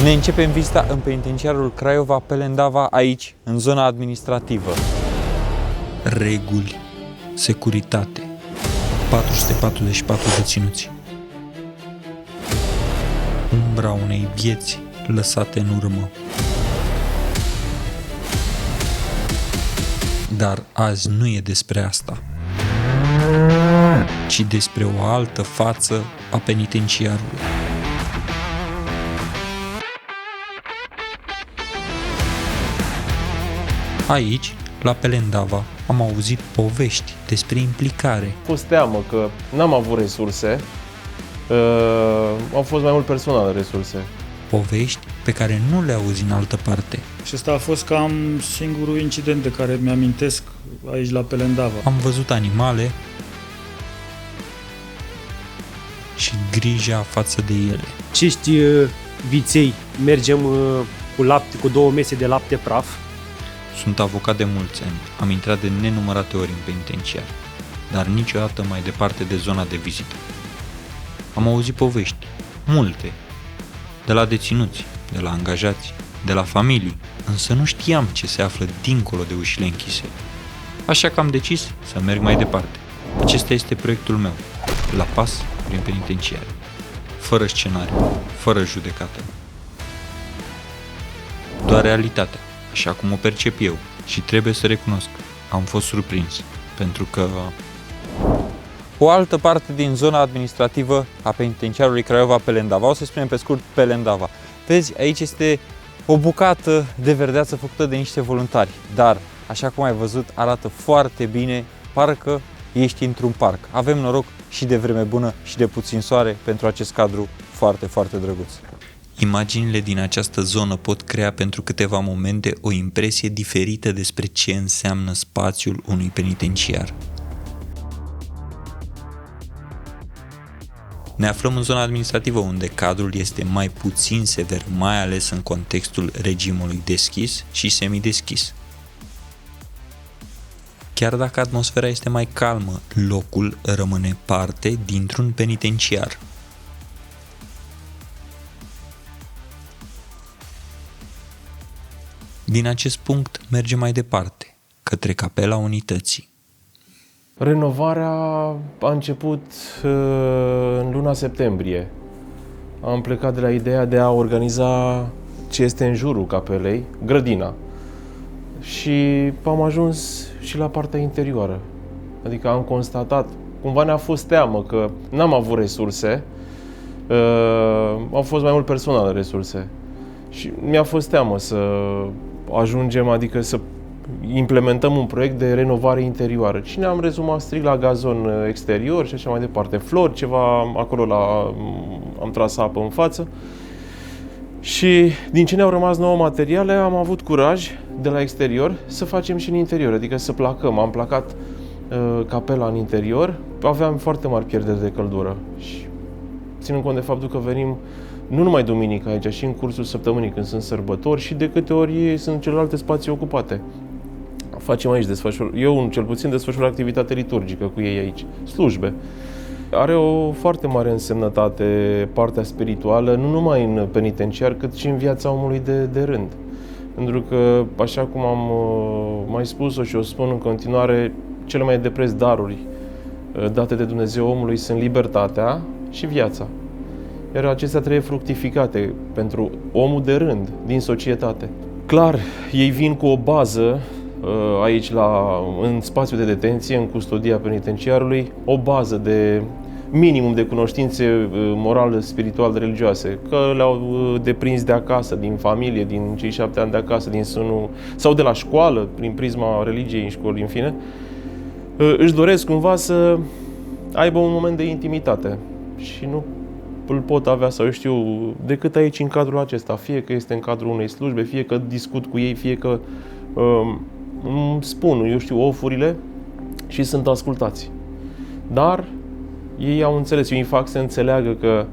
Ne începem vizita în penitenciarul Craiova Pelendava, aici, în zona administrativă. Reguli, securitate, 444 deținuți. Umbra unei vieți lăsate în urmă. Dar azi nu e despre asta, ci despre o altă față a penitenciarului. Aici, la Pelendava, am auzit povești despre implicare. A fost teamă că n-am avut resurse, au fost mai mult personal resurse. Povești pe care nu le auzi în altă parte. Și ăsta a fost cam singurul incident de care mi-amintesc aici la Pelendava. Am văzut animale și grija față de ele. Acești viței, mergem cu lapte, cu 2 mese de lapte praf. Sunt avocat de mulți ani, am intrat de nenumărate ori în penitenciar, dar niciodată mai departe de zona de vizită. Am auzit povești, multe, de la deținuți, de la angajați, de la familii, însă nu știam ce se află dincolo de ușile închise. Așa că am decis să merg mai departe. Acesta este proiectul meu, la pas prin penitenciar, fără scenariu, fără judecată. Doar realitatea, așa cum o percep eu, și trebuie să recunosc, am fost surprins, pentru că o altă parte din zona administrativă a penitenciarului Craiova Pelendava, o să spunem pe scurt Pelendava. Vezi, aici este o bucată de verdeață făcută de niște voluntari, dar, așa cum ai văzut, arată foarte bine, parcă ești într-un parc. Avem noroc și de vreme bună și de puțin soare pentru acest cadru foarte, foarte drăguț. Imaginile din această zonă pot crea pentru câteva momente o impresie diferită despre ce înseamnă spațiul unui penitenciar. Ne aflăm în zona administrativă, unde cadrul este mai puțin sever, mai ales în contextul regimului deschis și semideschis. Chiar dacă atmosfera este mai calmă, locul rămâne parte dintr-un penitenciar. Din acest punct mergem mai departe, către Capela Unității. Renovarea a început în luna septembrie. Am plecat de la ideea de a organiza ce este în jurul capelei, grădina. Și am ajuns și la partea interioară. Adică am constatat, cumva ne-a fost teamă că n-am avut resurse, au fost mai mult personal resurse. Și mi-a fost teamă să ajungem, adică să implementăm un proiect de renovare interioară. Și ne-am rezumat strict la gazon exterior și așa mai departe. Flori, ceva acolo am tras apă în față. Și din ce ne-au rămas nouă materiale, am avut curaj de la exterior să facem și în interior, adică să placăm. Am placat capela în interior, aveam foarte mari pierderi de căldură. Și ținând cont de faptul că venim nu numai duminică aici, și în cursul săptămânii când sunt sărbători și de câte ori sunt celelalte spații ocupate. Facem aici, eu cel puțin desfășur activitate liturgică cu ei aici, slujbe. Are o foarte mare însemnătate partea spirituală, nu numai în penitenciar, cât și în viața omului de rând. Pentru că, așa cum am mai spus-o și o spun în continuare, cele mai de preț daruri date de Dumnezeu omului sunt libertatea și viața. Iar acestea trebuie fructificate pentru omul de rând din societate. Clar, ei vin cu o bază aici în spațiul de detenție, în custodia penitenciarului, o bază de minimum de cunoștințe morale, spirituale, religioase, că le-au deprins de acasă, din familie, din cei 7 ani de acasă, din sânul, sau de la școală, prin prisma religiei în școli, în fine. Își doresc cumva să aibă un moment de intimitate și nu îl pot avea, sau eu știu, decât aici în cadrul acesta, fie că este în cadrul unei slujbe, fie că discut cu ei, fie că îmi spun, eu știu, ofurile și sunt ascultați. Dar ei au înțeles, eu îi fac să înțeleagă că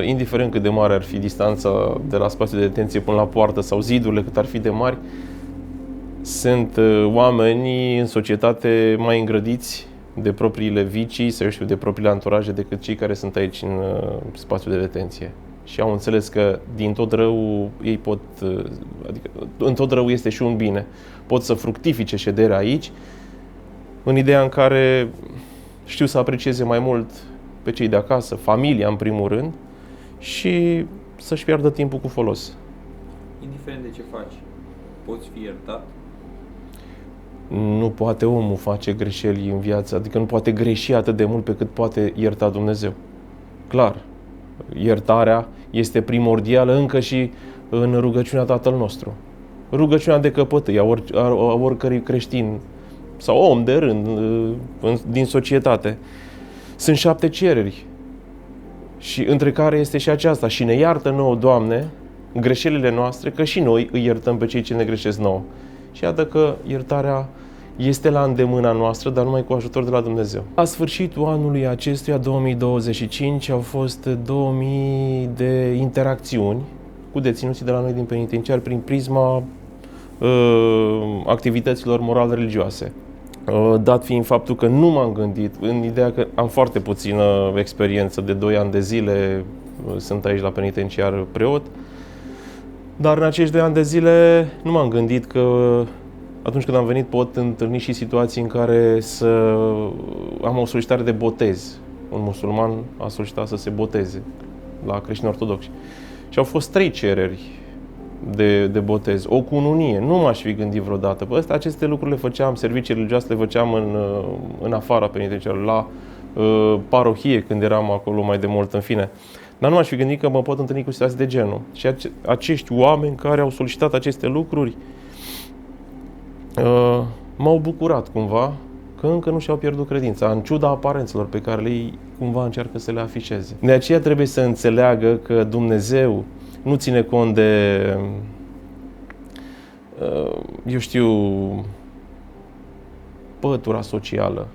indiferent cât de mare ar fi distanța de la spațiul de detenție până la poartă sau zidurile cât ar fi de mari, sunt oameni în societate mai îngrădiți de propriile vicii sau, eu știu, de propriile anturaje decât cei care sunt aici în spațiul de detenție. și au înțeles că din tot rău ei pot, adică în tot rău este și un bine. Pot să fructifice șederea aici, în ideea în care știu să aprecieze mai mult pe cei de acasă, familia în primul rând, și să-și piardă timpul cu folos. Indiferent de ce faci, poți fi iertat? Nu poate omul face greșeli în viață, adică nu poate greși atât de mult pe cât poate ierta Dumnezeu. Clar, iertarea este primordială încă și în rugăciunea Tatăl nostru. Rugăciunea de căpătâi a oricărui creștin sau om de rând din societate. Sunt 7 cereri și între care este și aceasta: și ne iartă nouă, Doamne, greșelile noastre, că și noi îi iertăm pe cei ce ne greșesc nouă. Și iată că iertarea este la îndemâna noastră, dar numai cu ajutor de la Dumnezeu. La sfârșitul anului acestuia, 2025, au fost 2000 de interacțiuni cu deținuții de la noi din penitenciar prin prisma activităților moral-religioase. Dat fiind faptul că nu m-am gândit, în ideea că am foarte puțină experiență, de 2 ani de zile sunt aici la penitenciar preot, dar în acești 2 ani de zile nu m-am gândit că atunci când am venit pot întâlni și situații în care să am o solicitare de botez. Un musulman a solicitat să se boteze la creștini ortodoxi. Și au fost 3 cereri de botez, o cununie. Nu m-aș fi gândit vreodată. Aceste lucruri le făceam, servicii religioase le făceam în afara penitenciarului, la parohie, când eram acolo mai de mult, în fine. Dar nu m-aș fi gândit că mă pot întâlni cu situații de genul. Și acești oameni care au solicitat aceste lucruri m-au bucurat cumva că încă nu și-au pierdut credința, în ciuda aparențelor pe care ei cumva încearcă să le afișeze. De aceea trebuie să înțeleagă că Dumnezeu nu ține cont de, eu știu, pătura socială.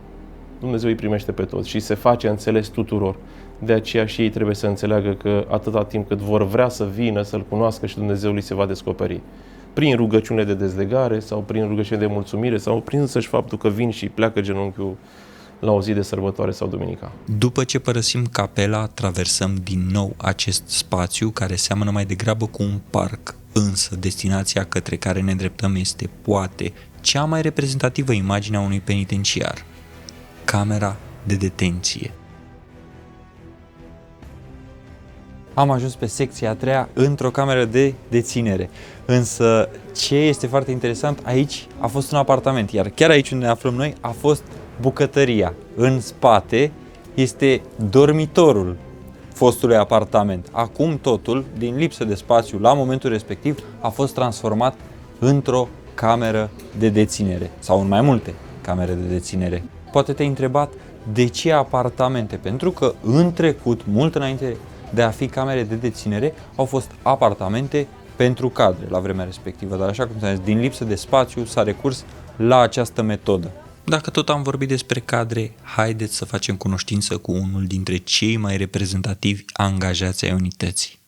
Dumnezeu îi primește pe toți și se face înțeles tuturor. De aceea și ei trebuie să înțeleagă că atâta timp cât vor vrea să vină, să-L cunoască, și Dumnezeu li se va descoperi. Prin rugăciune de dezlegare sau prin rugăciune de mulțumire sau prin însăși faptul că vin și pleacă genunchiul la o zi de sărbătoare sau duminica. După ce părăsim capela, traversăm din nou acest spațiu care seamănă mai degrabă cu un parc, însă destinația către care ne îndreptăm este poate cea mai reprezentativă imagine a unui penitenciar: camera de detenție. Am ajuns pe secția a 3-a într-o cameră de deținere. Însă ce este foarte interesant, aici a fost un apartament, iar chiar aici unde ne aflăm noi a fost bucătăria. În spate este dormitorul fostului apartament. Acum totul, din lipsă de spațiu la momentul respectiv, a fost transformat într-o cameră de deținere sau în mai multe camere de deținere. Poate te-ai întrebat de ce apartamente? Pentru că în trecut, mult înainte de a fi camere de deținere, au fost apartamente pentru cadre la vremea respectivă, dar așa cum ți-am zis, din lipsă de spațiu s-a recurs la această metodă. Dacă tot am vorbit despre cadre, haideți să facem cunoștință cu unul dintre cei mai reprezentativi angajați ai unității.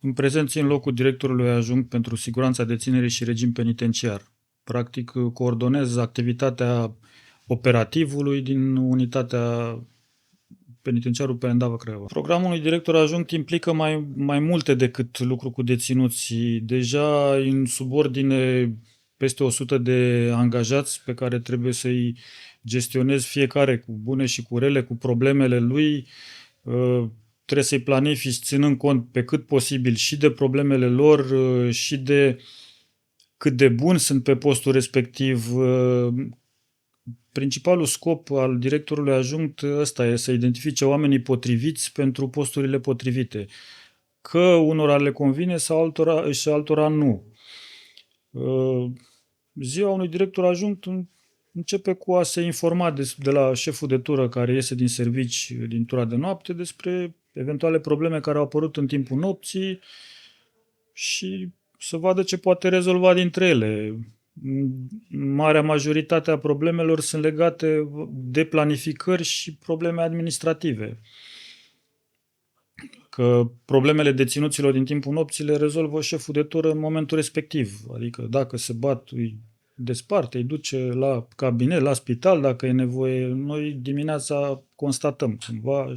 În prezent țin locul directorului adjunct pentru siguranța deținerii și regim penitenciar. Practic coordonez activitatea operativului din unitatea penitenciarul Pelendava Craiova. Programul unui director adjunct implică mai multe decât lucru cu deținuții. Deja în subordine peste 100 de angajați pe care trebuie să-i gestionez fiecare cu bune și cu rele, cu problemele lui. Trebuie să-i planifici ținând cont pe cât posibil și de problemele lor și de cât de buni sunt pe postul respectiv. Principalul scop al directorului adjunct ăsta e să identifice oamenii potriviți pentru posturile potrivite. Că unora le convine sau altora nu. Ziua unui director adjunct începe cu a se informa de la șeful de tură care iese din servici din tura de noapte despre eventuale probleme care au apărut în timpul nopții și să vadă ce poate rezolva dintre ele. Marea majoritate a problemelor sunt legate de planificări și probleme administrative. Că problemele deținuților din timpul nopții le rezolvă șeful de tură în momentul respectiv. Adică dacă se bat, îi desparte, îi duce la cabinet, la spital, dacă e nevoie. Noi dimineața constatăm cumva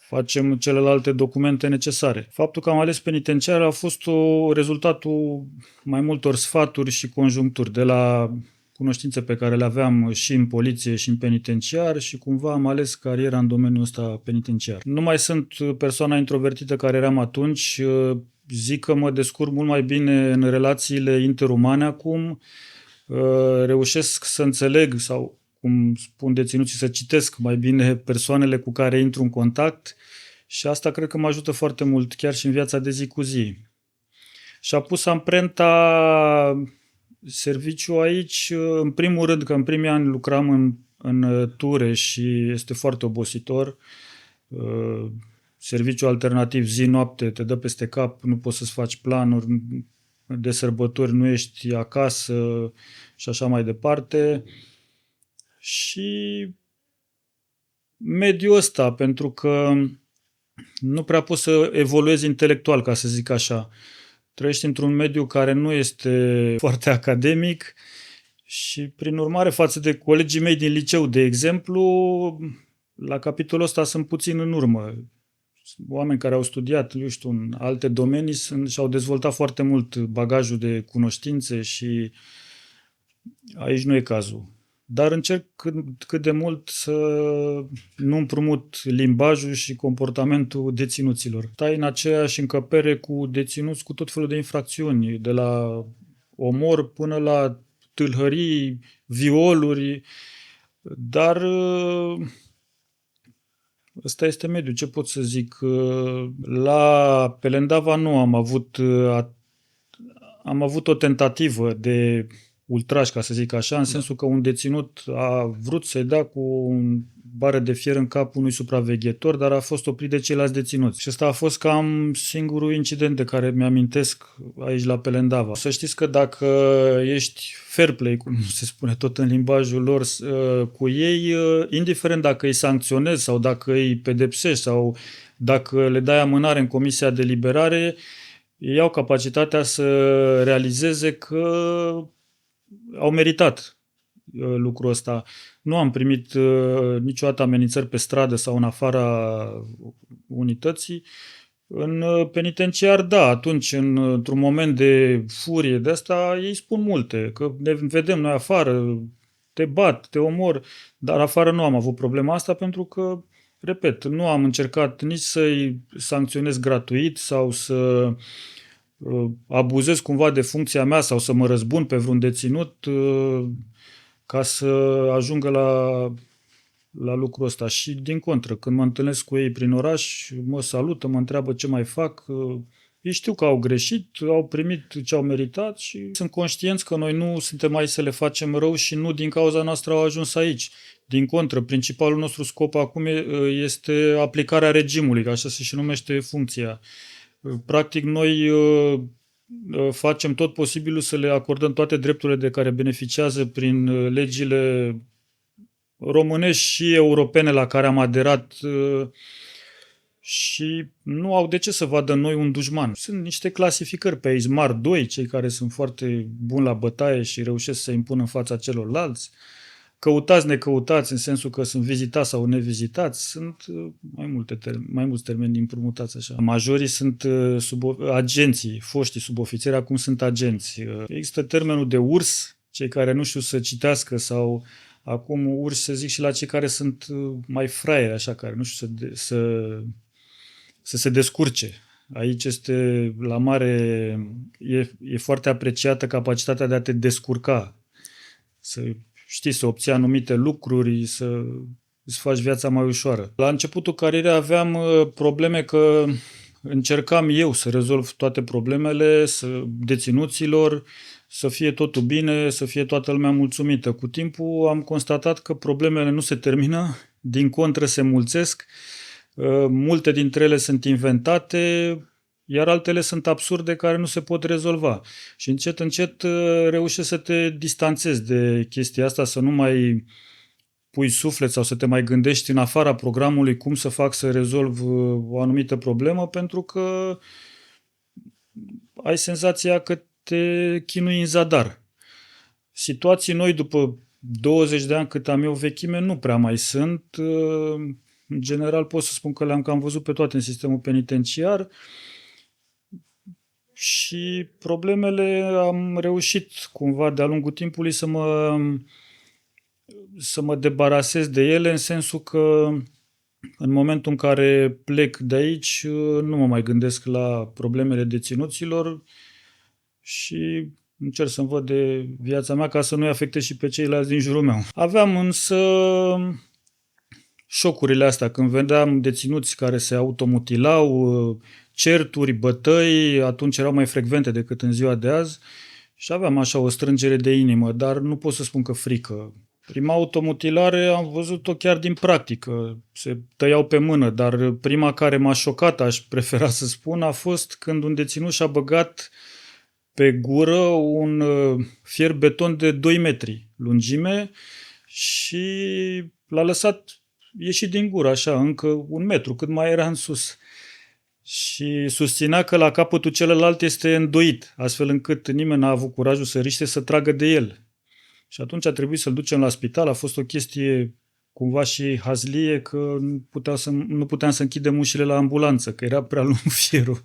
facem celelalte documente necesare. Faptul că am ales penitenciar a fost rezultatul mai multor sfaturi și conjuncturi, de la cunoștințe pe care le aveam și în poliție și în penitenciar și cumva am ales cariera în domeniul ăsta penitenciar. Nu mai sunt persoana introvertită care eram atunci, zic că mă descurc mult mai bine în relațiile interumane acum, reușesc să înțeleg sau, cum spun deținuții, să citesc mai bine persoanele cu care intru în contact și asta cred că mă ajută foarte mult chiar și în viața de zi cu zi. Și a pus amprenta serviciu aici, în primul rând că în primii ani lucram în ture și este foarte obositor. Serviciu alternativ zi-noapte, te dă peste cap, nu poți să-ți faci planuri, de sărbători nu ești acasă și așa mai departe. Și mediul ăsta, pentru că nu prea poți să evoluezi intelectual, ca să zic așa. Trăiești într-un mediu care nu este foarte academic și, prin urmare, față de colegii mei din liceu, de exemplu, la capitolul ăsta sunt puțin în urmă. Oameni care au studiat, eu știu, în alte domenii și-au dezvoltat foarte mult bagajul de cunoștințe și aici nu e cazul. Dar încerc cât de mult să nu împrumut limbajul și comportamentul deținuților. Stai în aceeași încăpere cu deținuți cu tot felul de infracțiuni, de la omor până la tâlhării, violuri, dar ăsta este mediul, ce pot să zic. La Pelendava nu am avut o tentativă de ultraj, ca să zic așa, în sensul că un deținut a vrut să-i dea cu un bară de fier în cap unui supraveghetor, dar a fost oprit de ceilalți deținuți. Și ăsta a fost cam singurul incident de care mi-amintesc aici la Pelendava. Să știți că dacă ești fair play, cum se spune tot în limbajul lor, cu ei, indiferent dacă îi sancționezi sau dacă îi pedepsești sau dacă le dai amânare în comisia de eliberare, ei au capacitatea să realizeze că au meritat lucrul ăsta. Nu am primit niciodată amenințări pe stradă sau în afara unității. În penitenciar, da, atunci, într-un moment de furie de asta, ei spun multe, că ne vedem noi afară, te bat, te omor, dar afară nu am avut problema asta pentru că, repet, nu am încercat nici să-i sancționez gratuit sau să abuzez cumva de funcția mea sau să mă răzbun pe vreun deținut ca să ajungă la lucrul ăsta. Și din contră, când mă întâlnesc cu ei prin oraș, mă salută, mă întreabă ce mai fac. Ei știu că au greșit, au primit ce au meritat și sunt conștienți că noi nu suntem aici să le facem rău și nu din cauza noastră au ajuns aici. Din contră, principalul nostru scop acum este aplicarea regimului, că așa se și numește funcția. Practic, noi facem tot posibilul să le acordăm toate drepturile de care beneficiază prin legile românești și europene la care am aderat și nu au de ce să vadă în noi un dușman. Sunt niște clasificări pe aici, mari doi, cei care sunt foarte buni la bătaie și reușesc să impună în fața celorlalți. Căutați, necăutați, în sensul că sunt vizitați sau nevizitați, sunt mai mulți termeni împrumutați așa. Majorii sunt agenții, foștii subofițeri, acum sunt agenți. Există termenul de urs, cei care nu știu să citească sau acum urs se zic și la cei care sunt mai fraieri, așa, care nu știu să se descurce. Aici este la mare, e foarte apreciată capacitatea de a te descurca, să obții anumite lucruri, să îți faci viața mai ușoară. La începutul carierei aveam probleme că încercam eu să rezolv toate problemele deținuților, să fie totul bine, să fie toată lumea mulțumită. Cu timpul am constatat că problemele nu se termină, din contră se mulțesc, multe dintre ele sunt inventate, iar altele sunt absurde care nu se pot rezolva. Și încet, încet reușești să te distanțezi de chestia asta, să nu mai pui suflet sau să te mai gândești în afara programului cum să fac să rezolv o anumită problemă, pentru că ai senzația că te chinui în zadar. Situații noi după 20 de ani cât am eu vechime nu prea mai sunt. În general pot să spun că le-am cam văzut pe toate în sistemul penitenciar și problemele am reușit cumva de-a lungul timpului să mă debarasez de ele, în sensul că în momentul în care plec de aici nu mă mai gândesc la problemele deținuților și încerc să-mi văd de viața mea ca să nu-i afectez și pe ceilalți din jurul meu. Aveam însă șocurile astea când vedeam deținuți care se automutilau, certuri, bătăi, atunci erau mai frecvente decât în ziua de azi și aveam așa o strângere de inimă, dar nu pot să spun că frică. Prima automutilare am văzut-o chiar din practică, se tăiau pe mână, dar prima care m-a șocat, aș prefera să spun, a fost când un deținut și-a băgat pe gură un fier beton de 2 metri lungime și l-a lăsat ieșit din gură, așa, încă 1 metru, cât mai era în sus. Și susținea că la capătul celălalt este îndoit, astfel încât nimeni n-a avut curajul să riște să tragă de el. Și atunci a trebuit să-l ducem la spital, a fost o chestie cumva și hazlie că nu puteam să închidem ușile la ambulanță, că era prea lung fierul.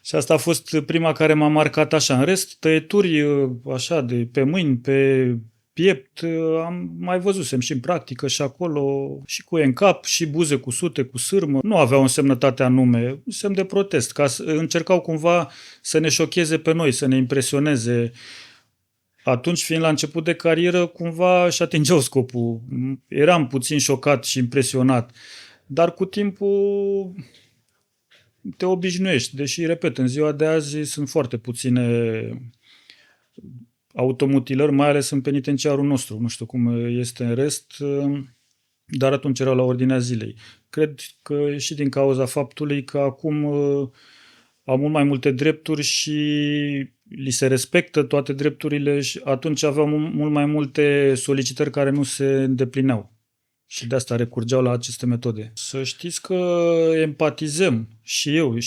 Și asta a fost prima care m-a marcat așa. În rest, tăieturi așa de pe mâini, pe piept, am mai văzusem și în practică și acolo, și cu în cap, și buze cusute cu sârmă. Nu aveau însemnătate anume, semn de protest, încercau cumva să ne șocheze pe noi, să ne impresioneze. Atunci, fiind la început de carieră, cumva își atingeau scopul. Eram puțin șocat și impresionat, dar cu timpul te obișnuiești. Deși, repet, în ziua de azi sunt foarte puține automutilări, mai ales în penitenciarul nostru. Nu știu cum este în rest, dar atunci erau la ordinea zilei. Cred că și din cauza faptului că acum au mult mai multe drepturi și li se respectă toate drepturile și atunci aveau mult mai multe solicitări care nu se îndeplineau. Și de asta recurgeau la aceste metode. Să știți că empatizăm și eu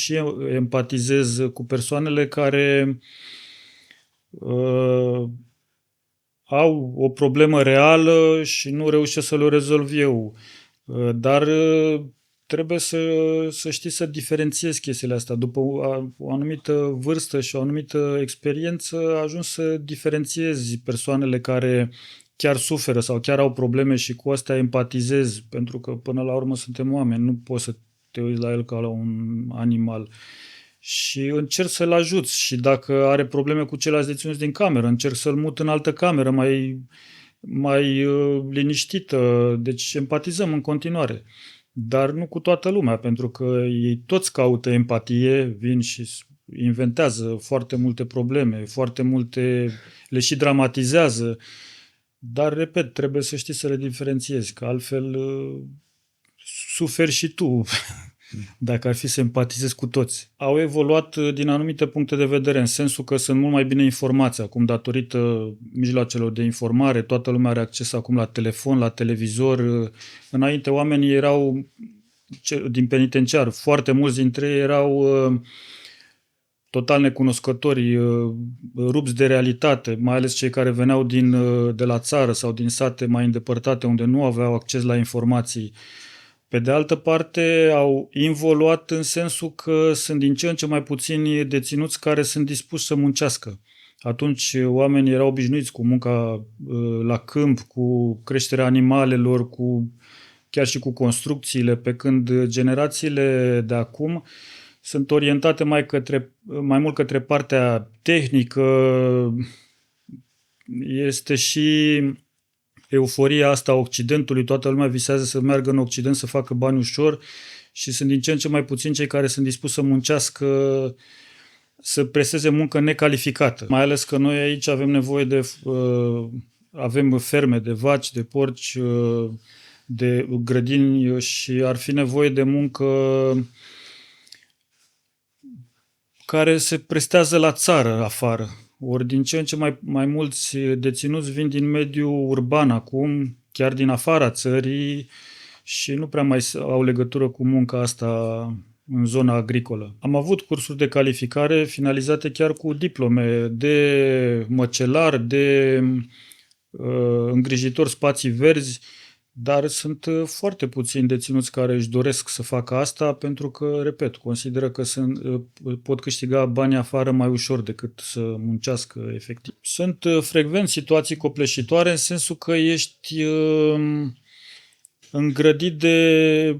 empatizez cu persoanele care au o problemă reală și nu reușesc să le rezolv eu. Dar trebuie să știi să diferențiezi chestiile astea. După o anumită vârstă și o anumită experiență, ajungi să diferențiezi persoanele care chiar suferă sau chiar au probleme și cu astea empatizezi, pentru că până la urmă suntem oameni, nu poți să te uiți la el ca la un animal. Și încerc să-l ajuți și dacă are probleme cu ceilalți deținuți din cameră, încerc să-l mut în altă cameră mai liniștită, deci empatizăm în continuare. Dar nu cu toată lumea, pentru că ei toți caută empatie, vin și inventează foarte multe probleme, foarte multe, le și dramatizează. Dar, repet, trebuie să știi să le diferențiezi, că altfel suferi și tu, dacă ar fi să empatizezi cu toți. Au evoluat din anumite puncte de vedere, în sensul că sunt mult mai bine informați acum, datorită mijloacelor de informare, toată lumea are acces acum la telefon, la televizor. Înainte oamenii erau, din penitenciar, foarte mulți dintre ei erau total necunoscători, rupți de realitate, mai ales cei care veneau de la țară sau din sate mai îndepărtate, unde nu aveau acces la informații. Pe de altă parte, au involuat în sensul că sunt din ce în ce mai puțini deținuți care sunt dispuși să muncească. Atunci oamenii erau obișnuiți cu munca la câmp, cu creșterea animalelor, chiar și cu construcțiile, pe când generațiile de acum sunt orientate mai mult către partea tehnică. Este și euforia asta a Occidentului, toată lumea visează să meargă în Occident să facă bani ușor și sunt din ce în ce mai puțini cei care sunt dispuși să muncească, să presteze muncă necalificată. Mai ales că noi aici avem nevoie avem ferme de vaci, de porci, de grădini și ar fi nevoie de muncă care se prestează la țară afară. Ori din ce în ce mai mulți deținuți vin din mediul urban acum, chiar din afara țării și nu prea mai au legătură cu munca asta în zona agricolă. Am avut cursuri de calificare finalizate chiar cu diplome de măcelar, de îngrijitor spații verzi, Dar sunt foarte puțini deținuți care își doresc să facă asta pentru că, repet, consideră că pot câștiga bani afară mai ușor decât să muncească efectiv. Sunt frecvent situații copleșitoare în sensul că ești îngrădit de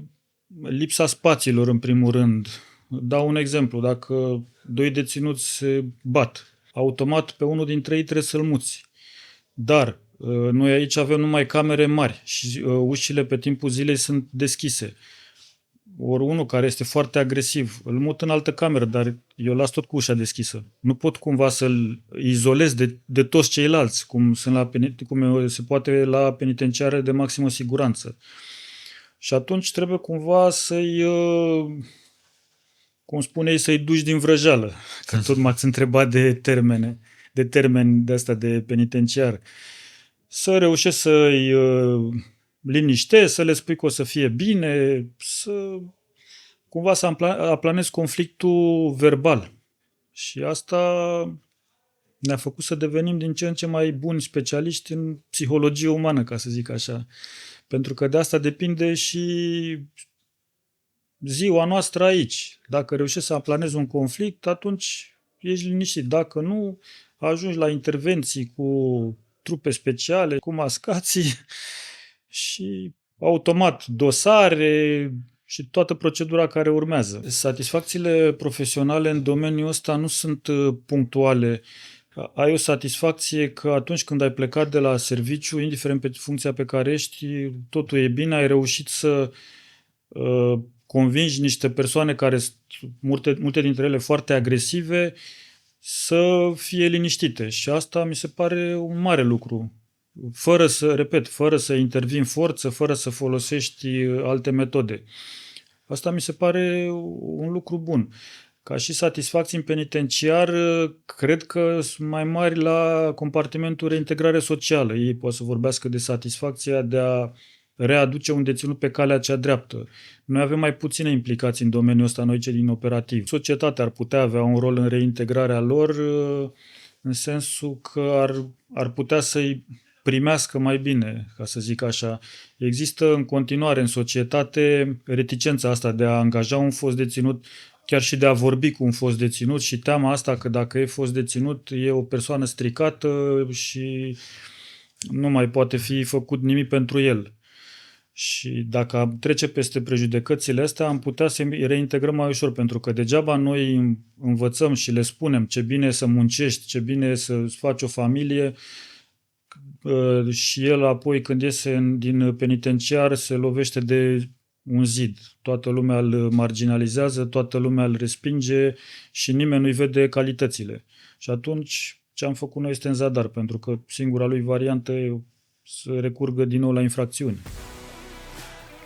lipsa spațiilor, în primul rând. Dau un exemplu. Dacă doi deținuți se bat, automat pe unul dintre ei trebuie să-l muți. Dar noi aici avem numai camere mari și ușile pe timpul zilei sunt deschise. Ori unul care este foarte agresiv, îl mut în altă cameră, dar eu las tot cu ușa deschisă. Nu pot cumva să-l izolez de toți ceilalți, cum se poate la penitenciare de maximă siguranță. Și atunci trebuie cumva cum spune ei, să-i duci din vrăjeală. Că tot m-ați întrebat de termeni de asta de penitenciar. Să reușești să-i liniștești, să le spui că o să fie bine, cumva să aplanezi conflictul verbal. Și asta ne-a făcut să devenim din ce în ce mai buni specialiști în psihologie umană, ca să zic așa. Pentru că de asta depinde și ziua noastră aici. Dacă reușești să aplanezi un conflict, atunci ești liniștit. Dacă nu, ajungi la intervenții cu trupe speciale, cu mascații și automat dosare și toată procedura care urmează. Satisfacțiile profesionale în domeniul ăsta nu sunt punctuale. Ai o satisfacție că atunci când ai plecat de la serviciu, indiferent pe funcția pe care ești, totul e bine, ai reușit să convingi niște persoane care sunt multe dintre ele foarte agresive să fie liniștite. Și asta mi se pare un mare lucru. Fără să intervii în forță, fără să folosești alte metode. Asta mi se pare un lucru bun. Ca și satisfacții în penitenciar, cred că sunt mai mari la compartimentul reintegrare socială. Ei pot să vorbească de satisfacția de a readuce un deținut pe calea cea dreaptă. Noi avem mai puține implicații în domeniul ăsta, noi cei din operativ. Societatea ar putea avea un rol în reintegrarea lor, în sensul că ar putea să-i primească mai bine, ca să zic așa. Există în continuare în societate reticența asta de a angaja un fost deținut, chiar și de a vorbi cu un fost deținut și teama asta că dacă e fost deținut e o persoană stricată și nu mai poate fi făcut nimic pentru el. Și dacă am trece peste prejudecățile astea, am putea să reintegrăm mai ușor, pentru că degeaba noi învățăm și le spunem ce bine e să muncești, ce bine e să faci o familie, și el apoi când iese din penitenciar se lovește de un zid. Toată lumea îl marginalizează, toată lumea îl respinge și nimeni nu-i vede calitățile. Și atunci ce am făcut noi este în zadar, pentru că singura lui variantă e să recurgă din nou la infracțiuni.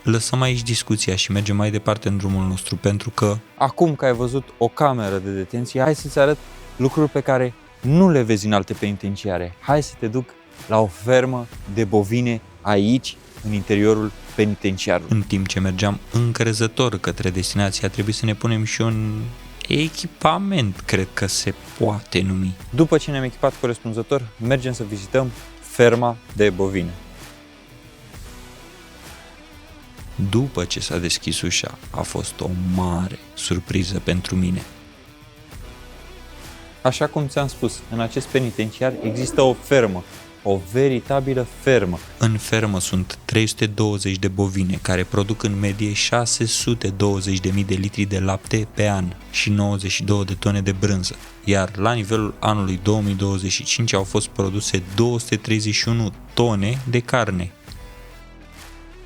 Lăsăm aici discuția și mergem mai departe în drumul nostru, pentru că acum că ai văzut o cameră de detenție, hai să-ți arăt lucruri pe care nu le vezi în alte penitenciare. Hai să te duc la o fermă de bovine aici, în interiorul penitenciarului. În timp ce mergeam încrezător către destinația, trebuie să ne punem și un echipament, cred că se poate numi. După ce ne-am echipat corespunzător, mergem să vizităm ferma de bovine. După ce s-a deschis ușa, a fost o mare surpriză pentru mine. Așa cum ți-am spus, în acest penitenciar există o fermă, o veritabilă fermă. În fermă sunt 320 de bovine care produc în medie 620.000 de litri de lapte pe an și 92 de tone de brânză. Iar la nivelul anului 2025 au fost produse 231 tone de carne.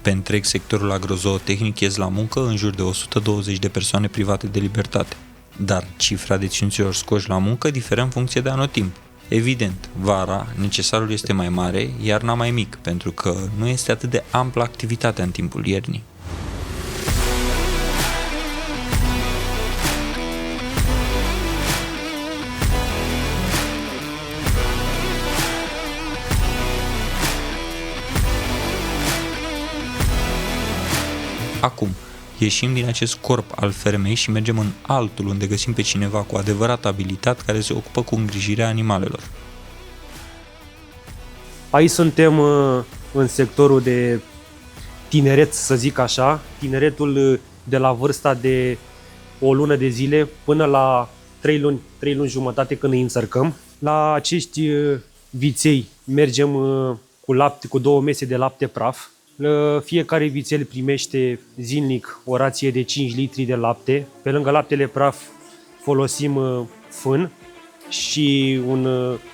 Pe întreg sectorul agrozootehnic ies la muncă în jur de 120 de persoane private de libertate. Dar cifra deținuților scoși la muncă diferă în funcție de anotimp. Evident, vara necesarul este mai mare, iarna mai mic, pentru că nu este atât de amplă activitatea în timpul iernii. Acum, ieșim din acest corp al fermei și mergem în altul, unde găsim pe cineva cu adevărat abilitat care se ocupă cu îngrijirea animalelor. Aici suntem în sectorul de tineret, să zic așa, tineretul de la vârsta de o lună de zile până la 3 luni jumătate când îi înțărcăm. La acești viței mergem cu lapte, cu 2 mese de lapte praf. Fiecare vițel primește zilnic o rație de 5 litri de lapte. Pe lângă laptele praf folosim fân și un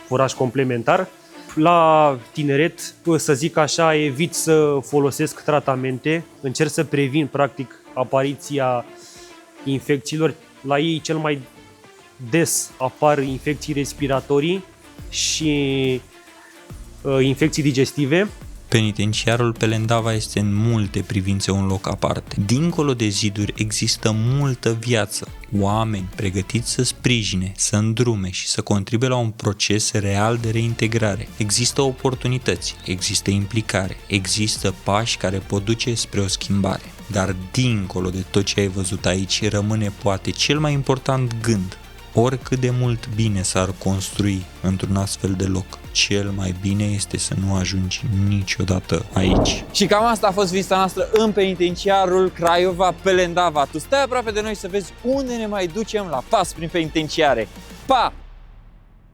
furaj complementar. La tineret, să zic așa, evit să folosesc tratamente, încerc să previn practic apariția infecțiilor. La ei cel mai des apar infecții respiratorii și infecții digestive. Penitenciarul pe Lendava este în multe privințe un loc aparte. Dincolo de ziduri există multă viață, oameni pregătiți să sprijine, să îndrume și să contribuie la un proces real de reintegrare. Există oportunități, există implicare, există pași care pot duce spre o schimbare. Dar dincolo de tot ce ai văzut aici rămâne poate cel mai important gând. Oricât de mult bine s-ar construi într-un astfel de loc, cel mai bine este să nu ajungi niciodată aici. Și cam asta a fost vizita noastră în penitenciarul Craiova pe Lendava. Tu stai aproape de noi să vezi unde ne mai ducem la pas prin penitenciare. Pa!